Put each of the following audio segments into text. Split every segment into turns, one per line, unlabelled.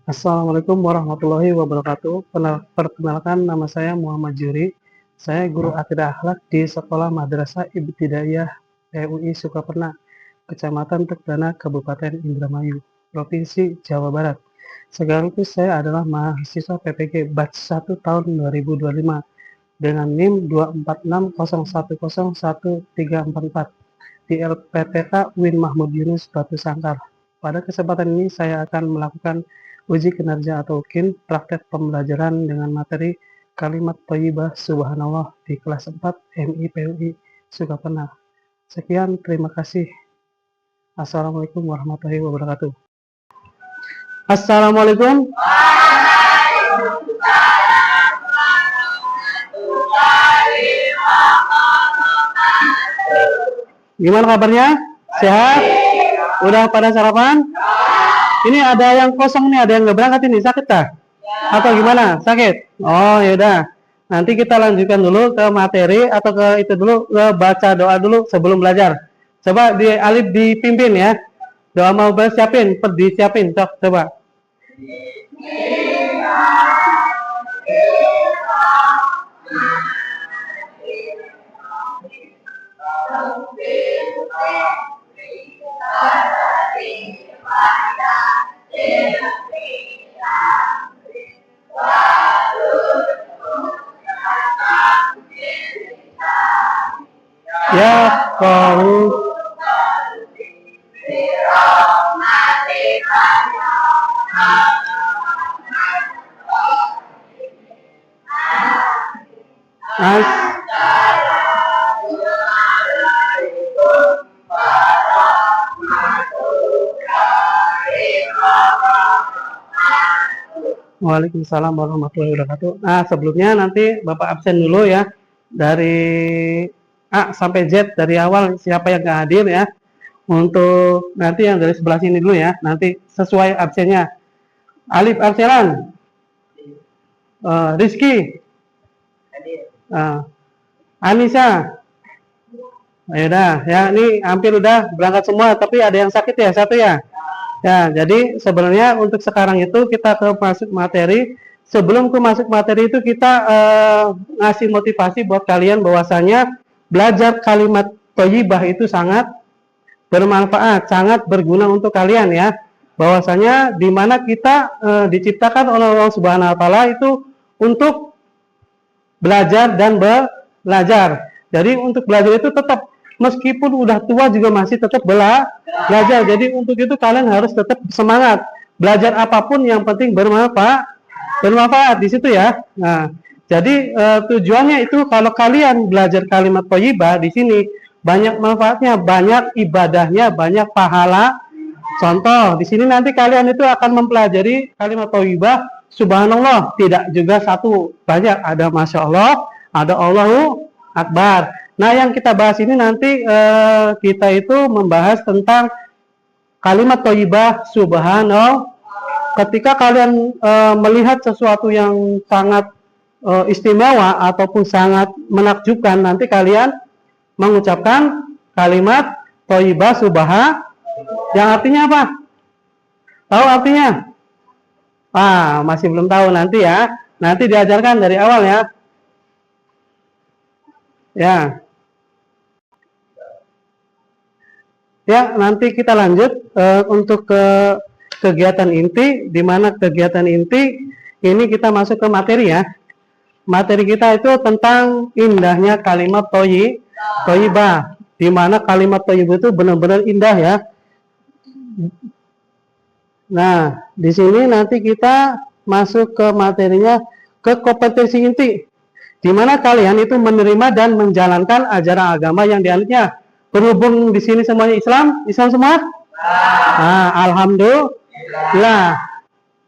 Assalamualaikum warahmatullahi wabarakatuh. Perkenalkan, nama saya Muhammad Juri. Saya guru akidah akhlak di Sekolah Madrasah Ibtidaiyah PUI Sukaperna, Kecamatan Tegana, Kabupaten Indramayu, Provinsi Jawa Barat. Sekaligus saya adalah mahasiswa PPG Batch 1 tahun 2025 dengan NIM 24601011344 di LPTK Win Mahmud Yunus Batu Sangkar. Pada kesempatan ini saya akan melakukan uji kinerja atau UKIN praktek pembelajaran dengan materi kalimat thayyibah subhanallah di kelas 4 MIPUI Sukaperna. Sekian, terima kasih. Assalamualaikum warahmatullahi wabarakatuh. Assalamualaikum. Gimana kabarnya? Sehat? Udah pada sarapan? Ini ada yang kosong nih, ada yang nggak berangkat ini, sakit kah? Atau gimana? Sakit? Oh yaudah, nanti kita lanjutkan dulu ke materi atau ke itu dulu, ke baca doa dulu sebelum belajar. Coba di Alif dipimpin ya. Doa mau siapin, disiapin, coba. Ya kau as Waalaikumsalam warahmatullahi wabarakatuh. Nah, sebelumnya nanti Bapak absen dulu ya. Dari A sampai Z dari awal siapa yang nggak hadir ya. Untuk nanti yang dari sebelah sini dulu ya. Nanti sesuai absennya. Alif absenan. Rizky. Anissa. Ya udah, ya ini hampir udah berangkat semua, tapi ada yang sakit ya satu ya. Ya, jadi sebenarnya untuk sekarang itu kita ke masuk materi. Sebelum ke masuk materi itu kita ngasih motivasi buat kalian bahwasanya belajar kalimat thayyibah itu sangat bermanfaat, sangat berguna untuk kalian ya. Bahwasanya di mana kita diciptakan oleh Allah Subhanahu wa taala itu untuk belajar dan belajar. Jadi untuk belajar itu tetap meskipun udah tua juga masih tetap belajar. Jadi untuk itu kalian harus tetap semangat. Belajar apapun yang penting bermanfaat di situ ya. Nah, jadi tujuannya itu kalau kalian belajar kalimat thayyibah di sini banyak manfaatnya, banyak ibadahnya, banyak pahala. Contoh, di sini nanti kalian itu akan mempelajari kalimat thayyibah subhanallah, tidak juga satu, banyak, ada masya Allah, ada Allahu Akbar. Nah, yang kita bahas ini nanti kita itu membahas tentang kalimat thayyibah subhanallah. Ketika kalian melihat sesuatu yang sangat istimewa ataupun sangat menakjubkan, nanti kalian mengucapkan kalimat thayyibah subhanallah, yang artinya apa? Tahu artinya? Masih belum tahu, nanti ya. Nanti diajarkan dari awal ya. Ya, nanti kita lanjut untuk ke kegiatan inti, di mana kegiatan inti ini kita masuk ke materi ya. Materi kita itu tentang indahnya kalimat thayyibah, di mana kalimat thayyibah itu benar-benar indah ya. Nah, di sini nanti kita masuk ke materinya, ke kompetensi inti, di mana kalian itu menerima dan menjalankan ajaran agama yang dianutnya. Berhubung di sini semuanya Islam, Islam semua? Nah, alhamdulillah.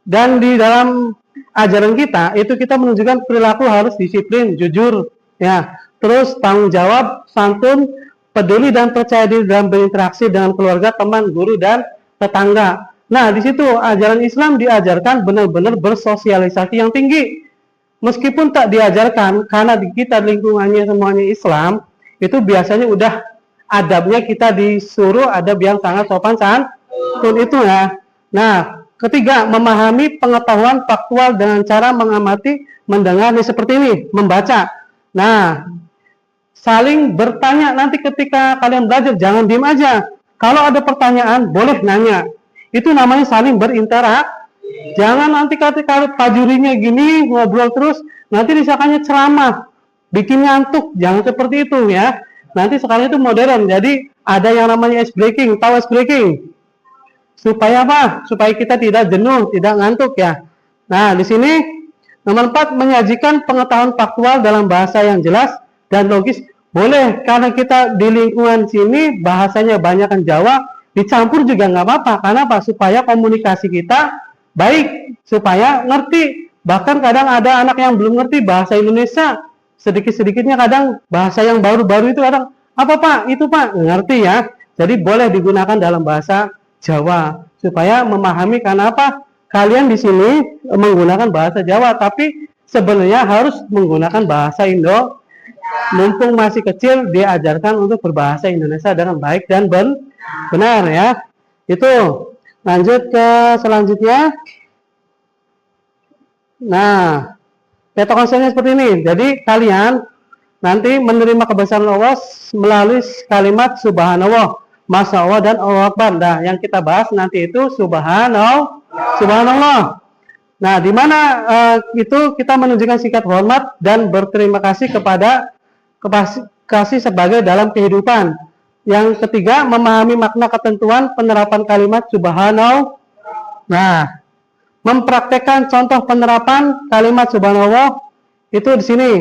Dan di dalam ajaran kita itu kita menunjukkan perilaku harus disiplin, jujur, ya. Terus tanggung jawab, santun, peduli dan percaya diri dalam berinteraksi dengan keluarga, teman, guru dan tetangga. Nah, di situ ajaran Islam diajarkan benar-benar bersosialisasi yang tinggi. Meskipun tak diajarkan, karena di kita lingkungannya semuanya Islam, itu biasanya udah adabnya kita disuruh adab yang sangat sopan santun itu ya. Nah, ketiga, memahami pengetahuan faktual dengan cara mengamati, mendengar seperti ini, membaca. Nah, saling bertanya nanti ketika kalian belajar, jangan diem aja. Kalau ada pertanyaan, boleh nanya. Itu namanya saling berinteraksi. Jangan nanti kalau pajurinya gini, ngobrol terus, nanti disangkanya ceramah, bikin ngantuk. Jangan seperti itu ya. Nanti sekarang itu modern, jadi ada yang namanya ice breaking. Tahu ice breaking? Supaya apa? Supaya kita tidak jenuh, tidak ngantuk ya. Nah, di sini nomor 4, menyajikan pengetahuan faktual dalam bahasa yang jelas dan logis. Boleh, karena kita di lingkungan sini bahasanya banyak kan Jawa, dicampur juga nggak apa-apa. Karena apa? Supaya komunikasi kita baik, supaya ngerti. Bahkan kadang ada anak yang belum ngerti bahasa Indonesia, sedikit-sedikitnya kadang bahasa yang baru-baru itu kadang, apa Pak? Itu Pak, ngerti ya. Jadi boleh digunakan dalam bahasa Jawa, supaya memahami karena apa? Kalian di sini menggunakan bahasa Jawa, tapi sebenarnya harus menggunakan bahasa Indo. Mumpung masih kecil, diajarkan untuk berbahasa Indonesia dengan baik dan benar ya. Itu. Lanjut ke selanjutnya. Nah, peta konsepnya seperti ini. Jadi kalian nanti menerima kebesaran Allah melalui kalimat Subhanallah, Masya Allah dan Allah Akbar. Nah, yang kita bahas nanti itu Subhanallah. Nah, di mana itu kita menunjukkan sikap hormat dan berterima kasih kepada kasih sebagai dalam kehidupan. Yang ketiga, memahami makna ketentuan penerapan kalimat Subhanallah. Nah, mempraktekkan contoh penerapan kalimat Subhanallah itu di sini.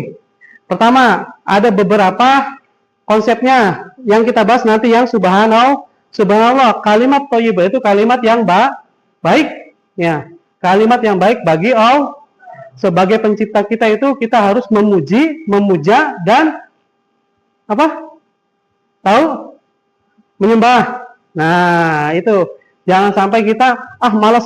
Pertama, ada beberapa konsepnya yang kita bahas nanti yang Subhanallah, kalimat thayyibah itu kalimat yang baik ya. Kalimat yang baik bagi Allah. Sebagai pencipta kita itu kita harus memuji, memuja dan apa? Tahu? Menyembah. Nah, itu jangan sampai kita malas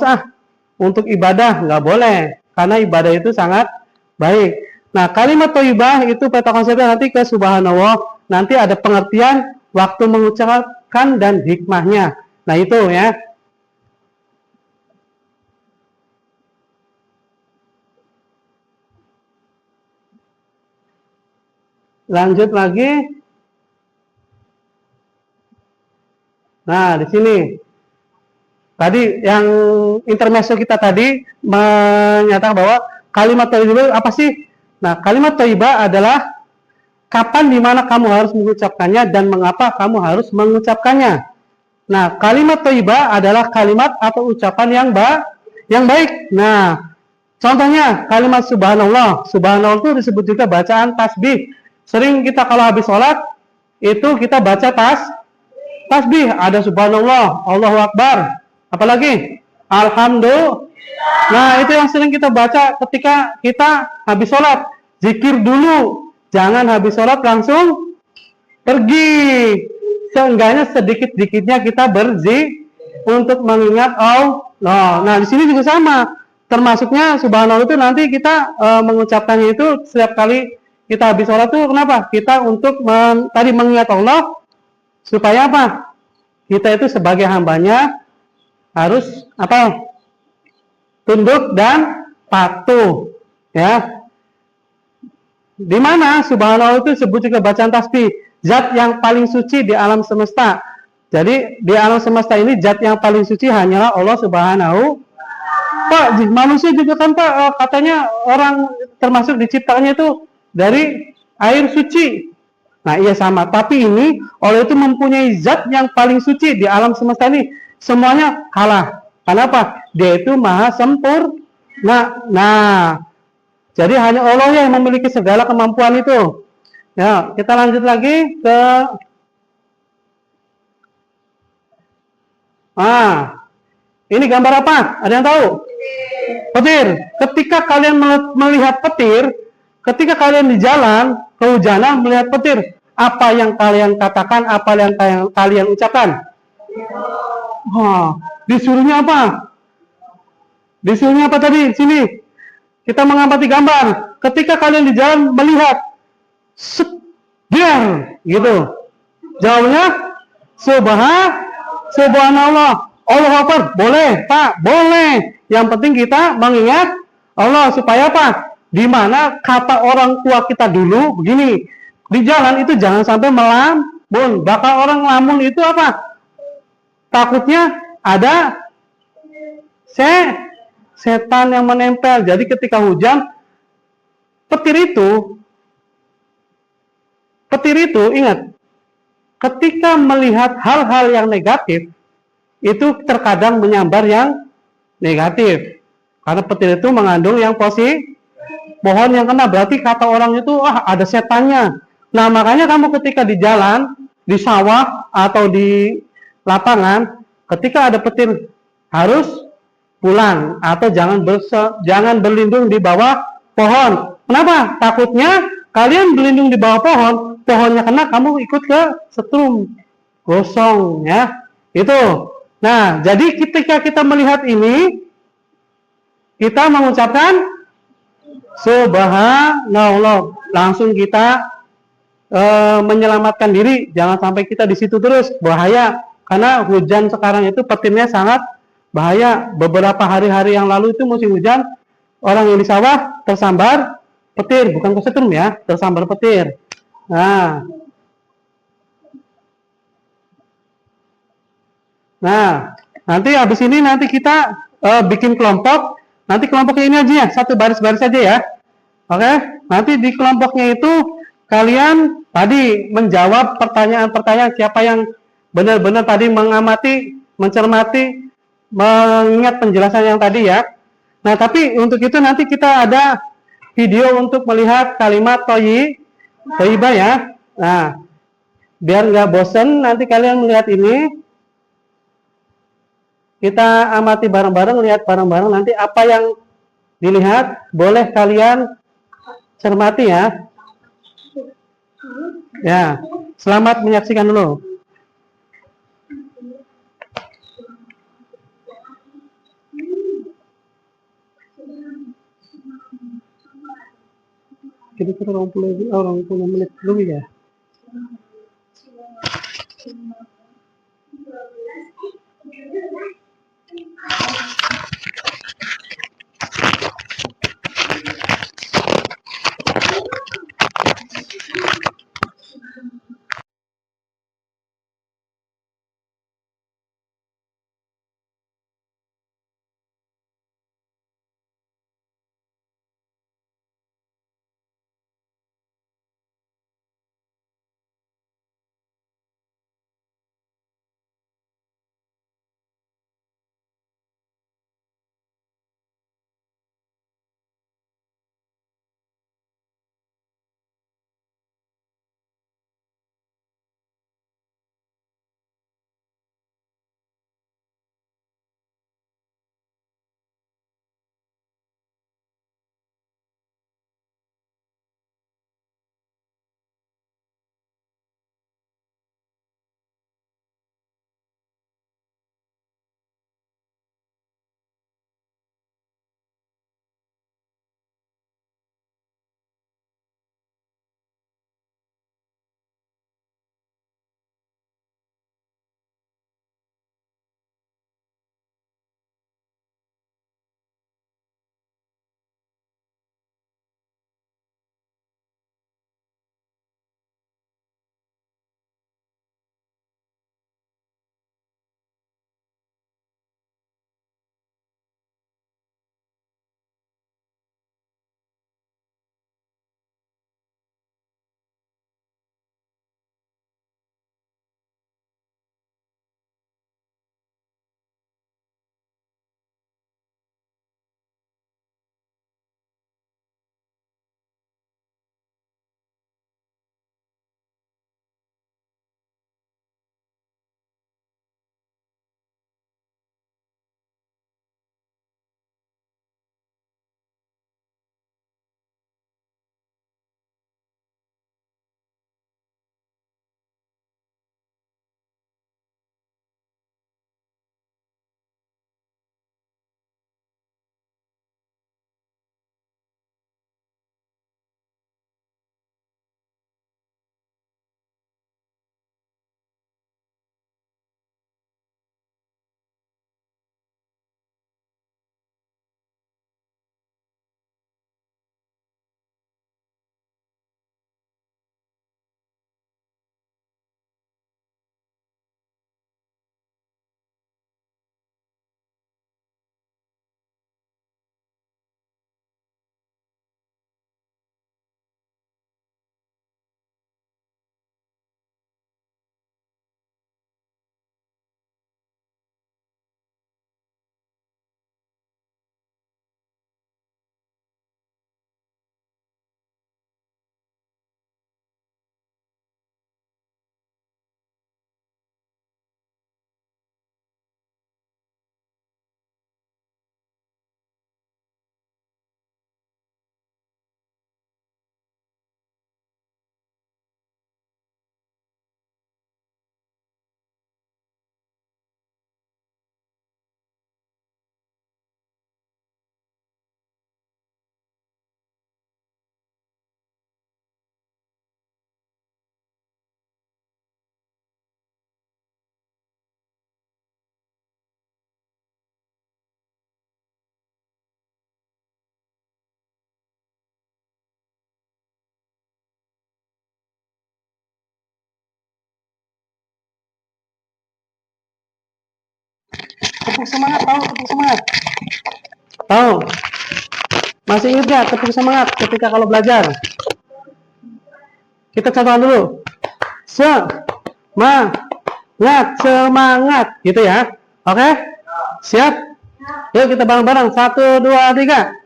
untuk ibadah, nggak boleh, karena ibadah itu sangat baik. Nah, kalimat thayyibah itu peta konsepnya nanti ke Subhanallah, nanti ada pengertian waktu mengucapkan dan hikmahnya. Nah, itu ya. Lanjut lagi. Nah, di sini tadi yang intermezzo kita tadi menyatakan bahwa kalimat thayyibah apa sih? Nah, kalimat thayyibah adalah kapan dimana kamu harus mengucapkannya dan mengapa kamu harus mengucapkannya. Nah, kalimat thayyibah adalah kalimat atau ucapan yang baik. Nah, contohnya kalimat Subhanallah. Subhanallah itu disebut juga bacaan tasbih. Sering kita kalau habis sholat itu kita baca tasbih, ada Subhanallah, Allahu Akbar, apalagi Alhamdulillah. Nah, itu yang sering kita baca ketika kita habis sholat. Zikir dulu, jangan habis sholat langsung pergi. Seenggaknya sedikit-sedikitnya kita berzikir untuk mengingat Allah. Nah, di sini juga sama. Termasuknya Subhanallah itu nanti kita mengucapkannya itu setiap kali kita habis sholat itu kenapa? Kita untuk tadi mengingat Allah. Supaya apa? Kita itu sebagai hambanya harus apa? Tunduk dan patuh, ya. Di mana Subhanallah itu disebut juga bacaan tasbih, zat yang paling suci di alam semesta. Jadi di alam semesta ini zat yang paling suci hanyalah Allah Subhanahu. Pak, manusia juga kan Pak, katanya orang termasuk diciptakannya itu dari air suci. Nah, iya sama, tapi ini Allah itu mempunyai zat yang paling suci di alam semesta ini. Semuanya kalah. Kenapa? Dia itu maha Nah, jadi hanya Allah yang memiliki segala kemampuan itu. Ya, kita lanjut lagi ke ini gambar apa? Ada yang tahu? Petir. Ketika kalian melihat petir, ketika kalian di jalan kehujanan melihat petir, apa yang kalian katakan? Apa yang kalian ucapkan? Disuruhnya apa? Disuruhnya apa tadi? Sini. Kita mengamati gambar. Ketika kalian di jalan melihat biar gitu. Jawabnya subhanallah. Allah Akbar. Boleh, Pak, boleh. Yang penting kita mengingat Allah supaya apa? Di mana kata orang tua kita dulu begini, di jalan itu jangan sampai melamun. Bakal orang lamun itu apa? Takutnya ada setan yang menempel. Jadi ketika hujan, petir itu ingat, ketika melihat hal-hal yang negatif, itu terkadang menyambar yang negatif. Karena petir itu mengandung yang positif. Pohon yang kena berarti kata orang itu ada setannya. Nah makanya kamu ketika di jalan, di sawah atau di lapangan, ketika ada petir harus pulang atau jangan berlindung di bawah pohon. Kenapa? Takutnya kalian berlindung di bawah pohon, pohonnya kena kamu ikut ke setrum, gosong ya. Itu. Nah, jadi ketika kita melihat ini, kita mengucapkan subhanallah, langsung kita menyelamatkan diri, jangan sampai kita di situ terus, bahaya. Karena hujan sekarang itu petirnya sangat bahaya. Beberapa hari-hari yang lalu itu musim hujan, orang yang di sawah tersambar petir, bukan kesetrum ya, tersambar petir. Nah, nanti habis ini nanti kita bikin kelompok. Nanti kelompoknya ini aja ya, satu baris-baris aja ya. Oke, nanti di kelompoknya itu kalian tadi menjawab pertanyaan-pertanyaan siapa yang benar-benar tadi mengamati, mencermati, mengingat penjelasan yang tadi ya. Nah, tapi untuk itu nanti kita ada video untuk melihat kalimat toyibah ya. Nah, biar nggak bosen nanti kalian melihat ini. Kita amati bareng-bareng, lihat bareng-bareng nanti apa yang dilihat boleh kalian cermati ya. Ya, selamat menyaksikan dulu. Kira-kira orang puluh menit dulu ya. Tepuk semangat, tahu tepuk semangat? Tahu? Masih ingat gak tepuk semangat ketika kalau belajar? Kita contoh dulu. Semangat, gitu ya. Oke? Siap? Yuk kita bareng-bareng. 1, 2, 3.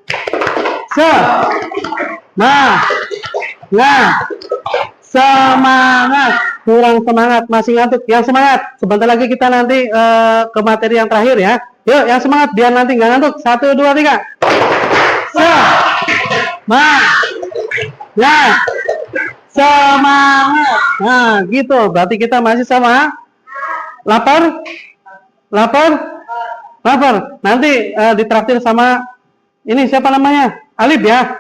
Semangat. Kurang semangat, masih ngantuk. Yang semangat. Sebentar lagi kita nanti ke materi yang terakhir ya. Yuk, yang semangat biar nanti nggak ngantuk. 1, 2, 3. Semangat. Nah, gitu. Berarti kita masih sama. Lapar? Lapar? Lapar. Nanti ditraktir sama ini siapa namanya? Alif ya.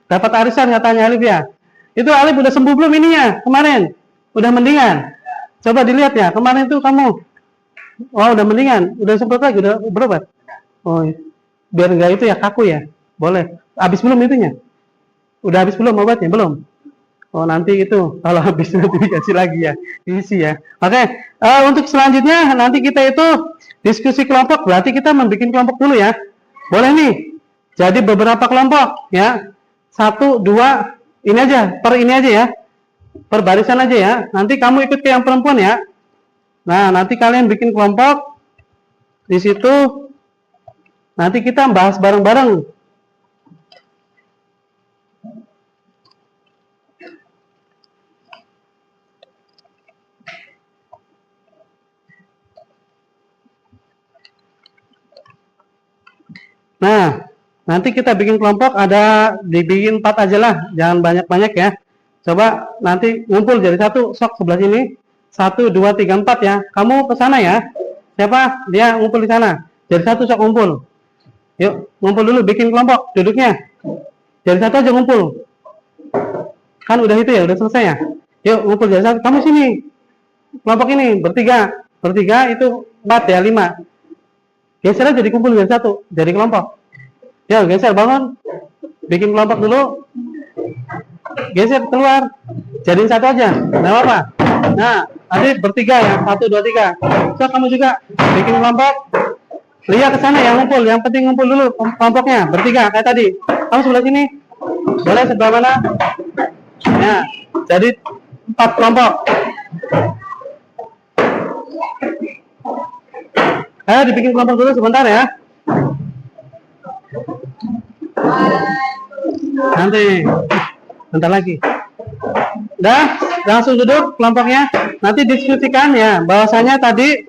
Dapat arisan katanya Alif ya. Itu Alif udah sembuh belum ininya kemarin? Udah mendingan. Coba dilihat ya. Kemarin tuh kamu. Oh, udah mendingan. Udah sempat lagi, udah berobat. Oh, biar enggak itu ya kaku ya. Boleh. Habis belum itunya? Udah habis belum obatnya? Belum. Oh, nanti itu kalau habis nanti dikasih lagi ya. Isi ya. Oke. Untuk selanjutnya nanti kita itu diskusi kelompok. Berarti kita membuat kelompok dulu ya. Boleh nih. Jadi beberapa kelompok ya. 1, 2 ini aja, per ini aja ya. Per barisan aja ya. Nanti kamu ikut ke yang perempuan ya. Nah, nanti kalian bikin kelompok. Di situ nanti kita bahas bareng-bareng. Nah, nanti kita bikin kelompok ada dibikin 4 aja lah, jangan banyak-banyak ya. Coba nanti ngumpul jadi satu, sok sebelah sini. 1, 2, 3, 4 ya. Kamu ke sana ya. Siapa? Dia ngumpul di sana. Jadi satu sok ngumpul. Yuk, ngumpul dulu bikin kelompok duduknya. Jadi satu aja ngumpul. Kan udah itu ya, udah selesai ya. Yuk, ngumpul jadi satu. Kamu sini. Kelompok ini bertiga. Bertiga itu 4 ya, 5. Geser aja jadi kumpul jadi satu, jadi kelompok. Ya, geser bangun. Bikin kelompok dulu. Geser keluar. Jadiin satu aja. Enggak apa-apa. Nah, nanti bertiga ya. 1, 2, 3. So, kamu juga bikin kelompok. Lihat ke sana yang ngumpul. Yang penting ngumpul dulu kelompoknya. Bertiga kayak tadi. Kamu sebelah sini. Boleh sebelah mana? Ya. Jadi 4 kelompok. Ayo dibikin kelompok dulu sebentar ya. Nanti bentar lagi. Udah, langsung duduk kelompoknya. Nanti diskusikan ya. Bahwasanya tadi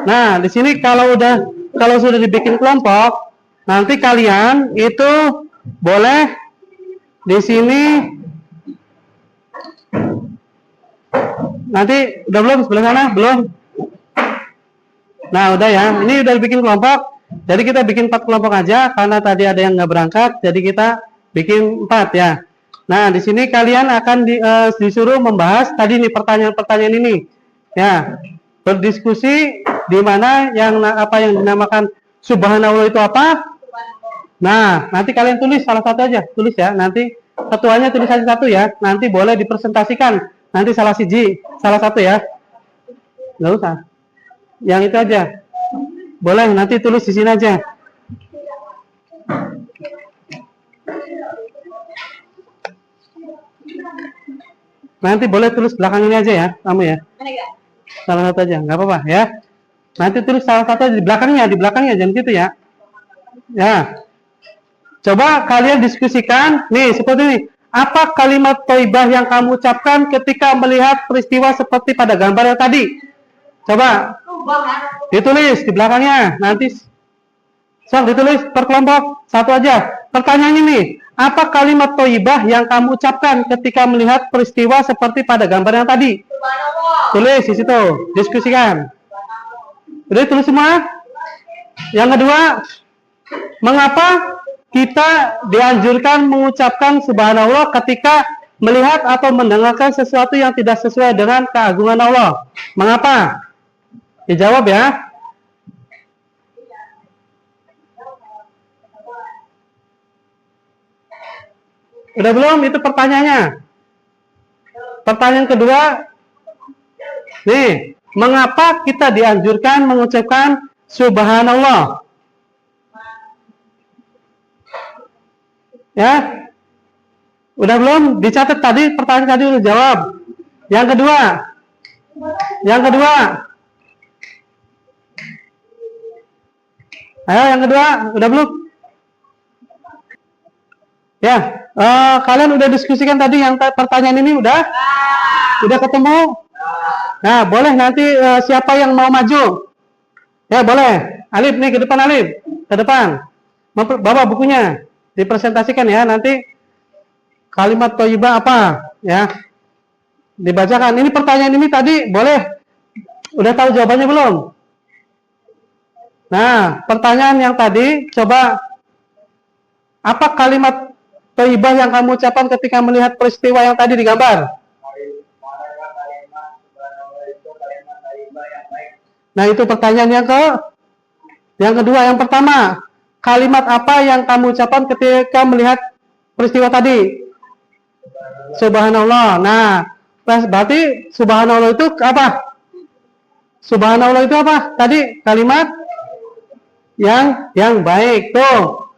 nah, di sini kalau sudah dibikin kelompok, nanti kalian itu boleh di sini. Nanti udah belum sebelah sana? Belum? Nah, udah ya. Ini udah bikin kelompok. Jadi kita bikin 4 kelompok aja karena tadi ada yang nggak berangkat. Jadi kita bikin 4 ya. Nah, di sini kalian akan disuruh membahas tadi nih pertanyaan-pertanyaan ini. Ya. Berdiskusi di mana yang apa yang dinamakan subhanallah itu apa? Nah, nanti kalian tulis salah satu aja. Tulis ya. Nanti ketuanya tulis aja satu ya. Nanti boleh dipresentasikan. Nanti salah satu ya. Nggak usah. Yang itu aja. Boleh, nanti tulis di sini aja. Nanti boleh tulis belakang ini aja ya, kamu ya. Salah satu aja, nggak apa-apa ya. Nanti tulis salah satu aja di belakangnya jangan gitu ya. Ya. Coba kalian diskusikan, nih seperti ini. Apa kalimat thayyibah yang kamu ucapkan ketika melihat peristiwa seperti pada gambar yang tadi? Coba ditulis di belakangnya. Nanti sok ditulis per kelompok satu aja. Pertanyaannya nih, apa kalimat thayyibah yang kamu ucapkan ketika melihat peristiwa seperti pada gambar yang tadi? Tulis di situ, diskusikan. Udah tulis semua? Yang kedua, mengapa kita dianjurkan mengucapkan subhanallah ketika melihat atau mendengarkan sesuatu yang tidak sesuai dengan keagungan Allah? Mengapa? Dijawab ya. Udah belum? Itu pertanyaannya. Pertanyaan kedua, nih, mengapa kita dianjurkan mengucapkan subhanallah? Ya, udah belum? Dicatat tadi, pertanyaan tadi udah jawab. Yang kedua, ayo yang kedua, udah belum? Ya, kalian udah diskusikan tadi yang pertanyaan ini udah ketemu? Nah, boleh nanti siapa yang mau maju? Ya, boleh. Alif nih ke depan, Alif. Ke depan. Bawa bukunya. Dipresentasikan ya, nanti kalimat thayyibah apa? Ya. Dibacakan. Ini pertanyaan ini tadi boleh. Udah tahu jawabannya belum? Nah, pertanyaan yang tadi coba apa kalimat thayyibah yang kamu ucapkan ketika melihat peristiwa yang tadi digambar? Nah, itu pertanyaan yang kedua. Yang pertama, kalimat apa yang kamu ucapkan ketika melihat peristiwa tadi? Subhanallah. Nah, berarti subhanallah itu apa? Subhanallah itu apa? Tadi kalimat yang baik. Tuh.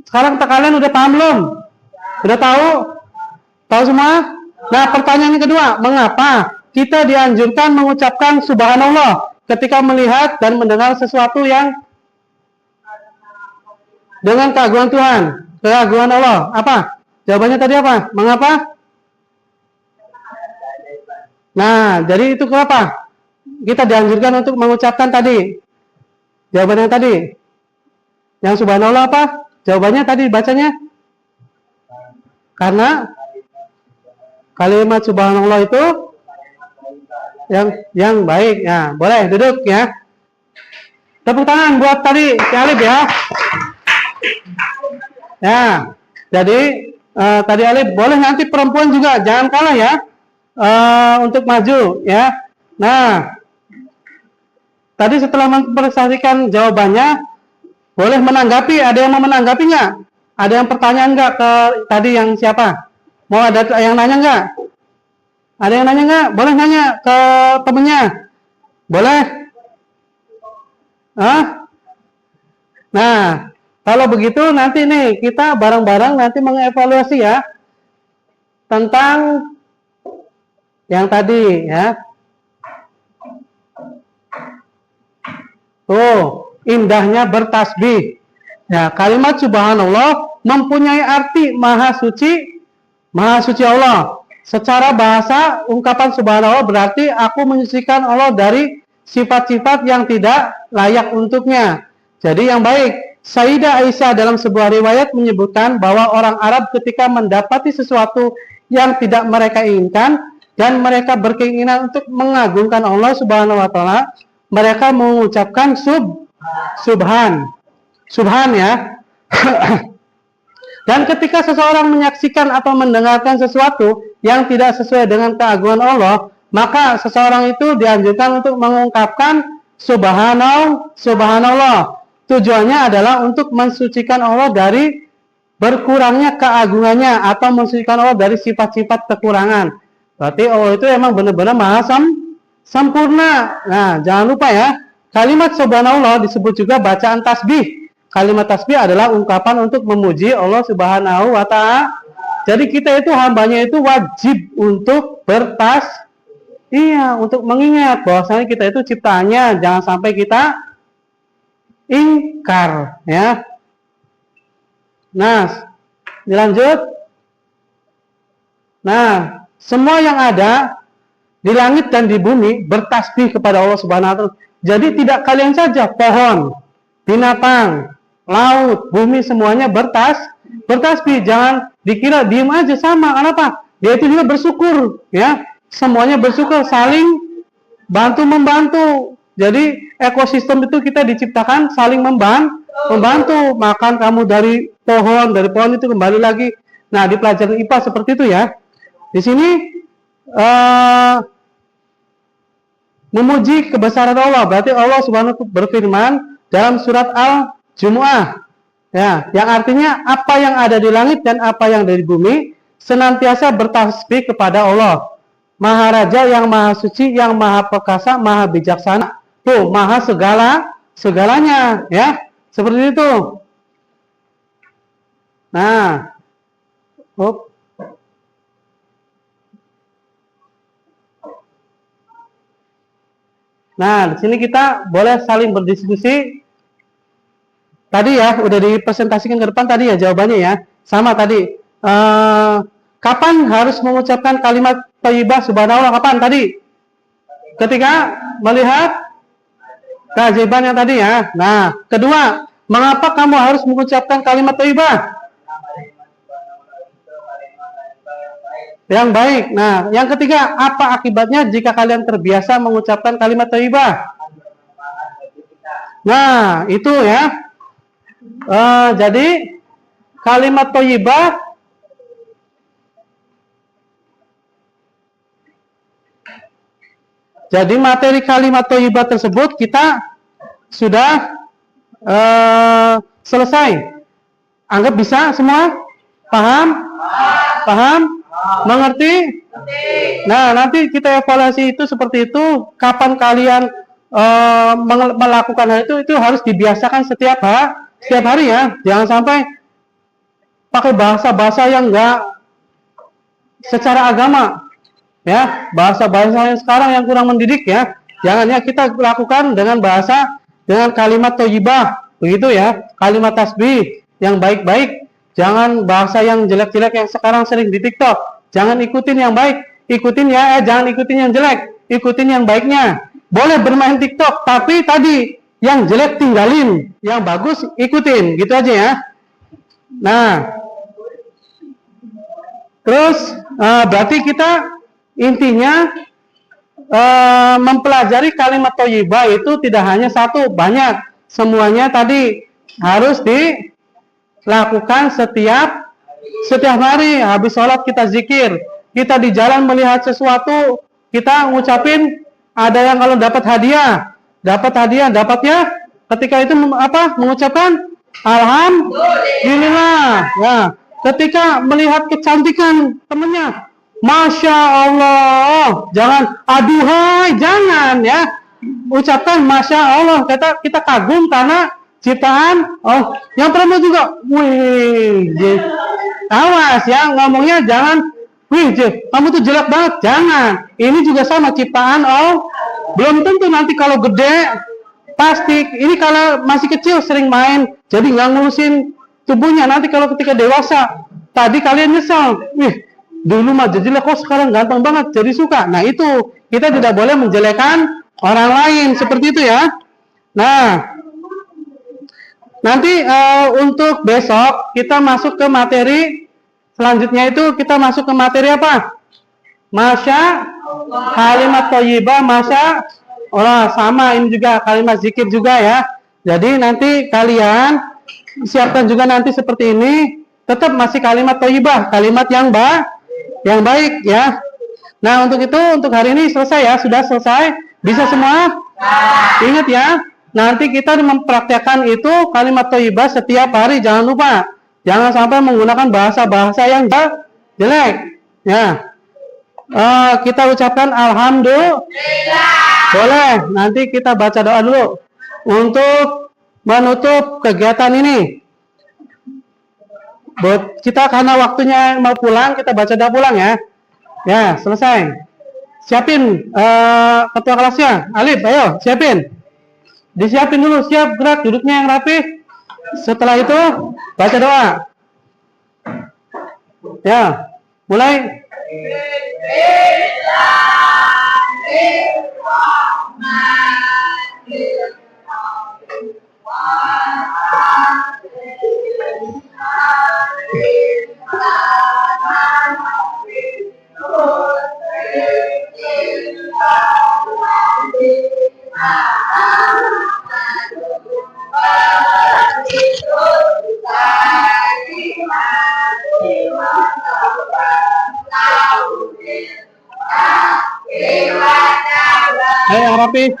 Sekarang kalian udah paham belum? Udah tahu? Tahu semua? Nah, pertanyaan yang kedua, mengapa kita dianjurkan mengucapkan subhanallah ketika melihat dan mendengar sesuatu yang dengan keagungan Tuhan, keagungan Allah? Apa? Jawabannya tadi apa? Mengapa? Nah, jadi itu kenapa? Kita dianjurkan untuk mengucapkan tadi. Jawabannya tadi. Yang subhanallah apa? Jawabannya tadi bacanya. Karena kalimat subhanallah itu yang baik. Ya, boleh duduk ya. Tepuk tangan buat tadi si Alif ya. Ya, jadi tadi Alif, boleh nanti perempuan juga jangan kalah ya untuk maju ya. Nah, tadi setelah mempresentasikan jawabannya, boleh menanggapi. Ada yang mau menanggapi nggak? Ada yang pertanyaan nggak ke tadi yang siapa? Mau ada yang nanya nggak? Ada yang nanya nggak? Boleh nanya ke temennya. Boleh? Hah? Nah, kalau begitu nanti nih kita bareng-bareng nanti mengevaluasi ya tentang yang tadi ya. Tuh, indahnya bertasbih. Ya, kalimat subhanallah mempunyai arti maha suci Allah. Secara bahasa, ungkapan subhanallah berarti aku menyucikan Allah dari sifat-sifat yang tidak layak untuknya. Jadi yang baik. Sayyidah Aisyah dalam sebuah riwayat menyebutkan bahwa orang Arab ketika mendapati sesuatu yang tidak mereka inginkan dan mereka berkeinginan untuk mengagungkan Allah Subhanahu wa taala, mereka mengucapkan subhan ya. Dan ketika seseorang menyaksikan atau mendengarkan sesuatu yang tidak sesuai dengan keagungan Allah, maka seseorang itu dianjurkan untuk mengungkapkan subhanallah. Tujuannya adalah untuk mensucikan Allah dari berkurangnya keagungannya atau mensucikan Allah dari sifat-sifat kekurangan. Berarti Allah itu emang benar-benar maha sempurna. Nah, jangan lupa ya, kalimat subhanallah disebut juga bacaan tasbih. Kalimat tasbih adalah ungkapan untuk memuji Allah Subhanahu wa taala. Jadi kita itu hambanya itu wajib untuk untuk mengingat bahwasanya kita itu ciptaannya, jangan sampai kita ingkar ya. Nah, dilanjut. Nah, semua yang ada di langit dan di bumi bertasbih kepada Allah Subhanahu wa taala. Jadi tidak kalian saja, pohon, binatang, laut, bumi semuanya bertasbih. Jangan dikira diem aja sama. Kenapa? Dia itu juga bersyukur ya. Semuanya bersyukur, saling bantu-membantu. Jadi ekosistem itu kita diciptakan saling membantu. Makan kamu dari pohon itu kembali lagi. Nah, di pelajaran IPA seperti itu ya. Di sini memuji kebesaran Allah. Berarti Allah Subhanahu berfirman dalam surat Al-Jumu'ah ya, yang artinya apa yang ada di langit dan apa yang ada di bumi senantiasa bertasbih kepada Allah, Maharaja yang maha suci, yang maha perkasa, maha bijaksana. Tuh, maha segalanya, ya. Seperti itu. Nah, up. Nah, di sini kita boleh saling berdiskusi. Tadi ya, udah dipresentasikan ke depan tadi ya jawabannya ya. Sama tadi. Kapan harus mengucapkan kalimat thayyibah subhanallah? Kapan tadi? Ketika melihat keajaiban yang tadi ya. Nah, kedua, mengapa kamu harus mengucapkan kalimat thayyibah? Yang baik. Nah, yang ketiga, apa akibatnya jika kalian terbiasa mengucapkan kalimat thayyibah? Nah, itu ya. Jadi kalimat thayyibah jadi materi kalimat thayyibah tersebut kita sudah selesai. Anggap bisa semua? Paham? Paham? Mengerti? Nah, nanti kita evaluasi itu seperti itu. Kapan kalian melakukan hal itu harus dibiasakan setiap hari ya. Jangan sampai pakai bahasa-bahasa yang enggak secara agama ya, bahasa-bahasa yang sekarang yang kurang mendidik ya. Jangan ya, kita lakukan dengan bahasa, dengan kalimat thayyibah begitu ya, kalimat tasbih yang baik-baik. Jangan bahasa yang jelek-jelek yang sekarang sering di TikTok. Jangan ikutin yang baik, ikutin ya, jangan ikutin yang jelek, ikutin yang baiknya. Boleh bermain TikTok, tapi tadi yang jelek tinggalin, yang bagus ikutin, gitu aja ya. Nah, terus berarti kita intinya mempelajari kalimat thayyibah itu tidak hanya satu, banyak. Semuanya tadi harus dilakukan setiap hari. Habis sholat kita zikir, kita di jalan melihat sesuatu, kita ngucapin. Ada yang kalau dapat hadiah, dapatnya ketika itu mengucapkan alhamdulillah ya. Ketika melihat kecantikan temennya, Masya Allah, jangan aduhai, jangan ya, ucapkan Masya Allah. Kita kagum karena ciptaan. Oh, yang pertama juga, wih, awas ya ngomongnya, jangan wih, kamu tuh jelek banget, jangan. Ini juga sama ciptaan. Oh, belum tentu nanti kalau gede, pasti. Ini kalau masih kecil sering main, jadi nggak ngurusin tubuhnya. Nanti kalau ketika dewasa, tadi kalian nyesal, wih, dulu mah jelek kok sekarang ganteng banget, jadi suka. Nah itu, kita tidak boleh menjelekan orang lain, seperti itu ya. Nah, nanti untuk besok kita masuk ke materi selanjutnya. Itu kita masuk ke materi apa? Masya kalimat thayyibah, masya Allah. Sama ini juga kalimat zikir juga ya. Jadi nanti kalian siapkan juga nanti seperti ini. Tetap masih kalimat thayyibah, kalimat yang baik ya. Nah, untuk itu, untuk hari ini selesai ya. Sudah selesai? Bisa semua? Ingat ya, nanti kita mempraktekkan itu kalimat thayyibah setiap hari. Jangan lupa. Jangan sampai menggunakan bahasa-bahasa yang jelek. Ya. Kita ucapkan alhamdulillah. Boleh. Nanti kita baca doa dulu untuk menutup kegiatan ini. Buat kita karena waktunya mau pulang, kita baca doa pulang ya. Ya, selesai. Siapin ketua kelasnya. Alif, ayo siapin. Disiapin dulu, siap, gerak, duduknya yang rapi. Setelah itu baca doa. Ya, mulai. Ayo yang rapi.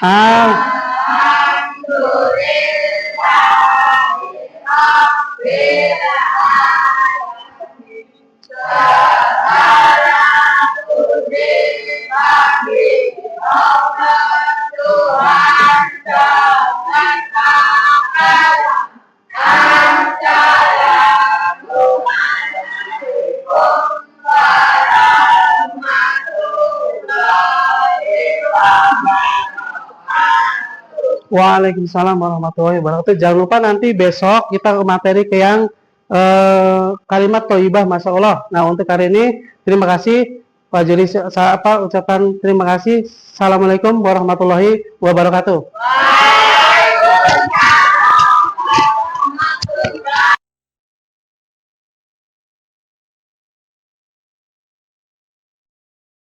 Alhamdulillah. Waalaikumsalam warahmatullahi wabarakatuh. Jangan lupa nanti besok kita ke materi ke yang kalimat thayyibah, masya Allah. Nah, untuk hari ini terima kasih Pak Juri. Ucapan terima kasih. Assalamualaikum warahmatullahi wabarakatuh.